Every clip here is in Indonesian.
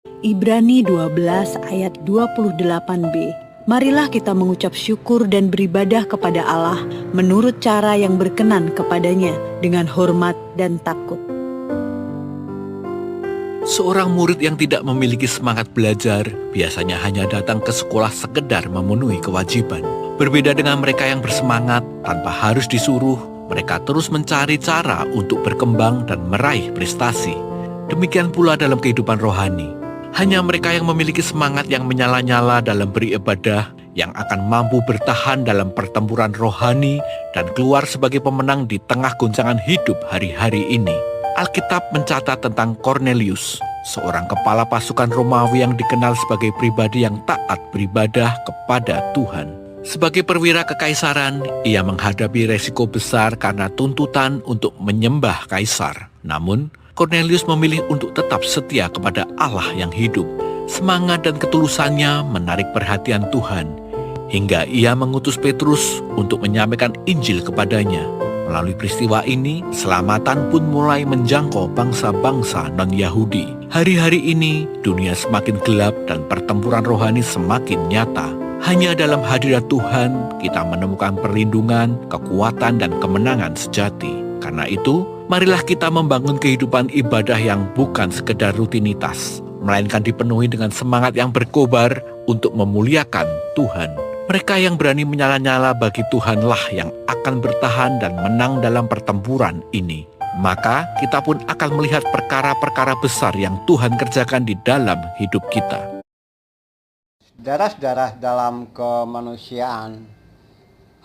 Ibrani 12 ayat 28b. Marilah kita mengucap syukur dan beribadah kepada Allah menurut cara yang berkenan kepadanya dengan hormat dan takut. Seorang murid yang tidak memiliki semangat belajar biasanya hanya datang ke sekolah sekedar memenuhi kewajiban. Berbeda dengan mereka yang bersemangat tanpa harus disuruh, mereka terus mencari cara untuk berkembang dan meraih prestasi. Demikian pula dalam kehidupan rohani. Hanya mereka yang memiliki semangat yang menyala-nyala dalam beribadah yang akan mampu bertahan dalam pertempuran rohani dan keluar sebagai pemenang di tengah goncangan hidup hari-hari ini. Alkitab mencatat tentang Cornelius, seorang kepala pasukan Romawi yang dikenal sebagai pribadi yang taat beribadah kepada Tuhan. Sebagai perwira kekaisaran, ia menghadapi resiko besar karena tuntutan untuk menyembah kaisar. Namun, Cornelius memilih untuk tetap setia kepada Allah yang hidup. Semangat dan ketulusannya menarik perhatian Tuhan, hingga ia mengutus Petrus untuk menyampaikan Injil kepadanya. Melalui peristiwa ini, keselamatan pun mulai menjangkau bangsa-bangsa non-Yahudi. Hari-hari ini, dunia semakin gelap dan pertempuran rohani semakin nyata. Hanya dalam hadirat Tuhan, kita menemukan perlindungan, kekuatan, dan kemenangan sejati. Karena itu, marilah kita membangun kehidupan ibadah yang bukan sekedar rutinitas, melainkan dipenuhi dengan semangat yang berkobar untuk memuliakan Tuhan. Mereka yang berani menyala-nyala bagi Tuhanlah yang akan bertahan dan menang dalam pertempuran ini. Maka kita pun akan melihat perkara-perkara besar yang Tuhan kerjakan di dalam hidup kita. Saudara-saudara, dalam kemanusiaan,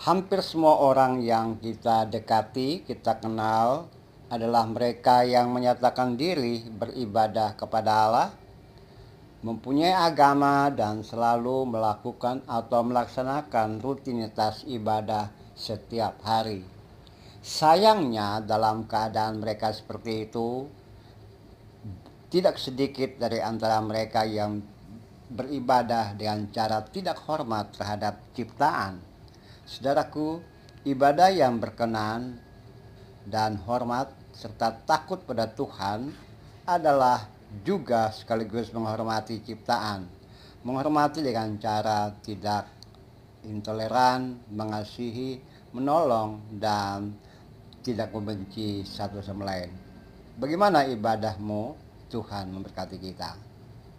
hampir semua orang yang kita dekati, kita kenal, adalah mereka yang menyatakan diri beribadah kepada Allah, mempunyai agama dan selalu melakukan atau melaksanakan rutinitas ibadah setiap hari. Sayangnya dalam keadaan mereka seperti itu, tidak sedikit dari antara mereka yang beribadah dengan cara tidak hormat terhadap ciptaan. Saudaraku, ibadah yang berkenan dan hormat serta takut pada Tuhan adalah juga sekaligus menghormati ciptaan. Menghormati dengan cara tidak intoleran, mengasihi, menolong, dan tidak membenci satu sama lain. Bagaimana ibadahmu? Tuhan memberkati kita.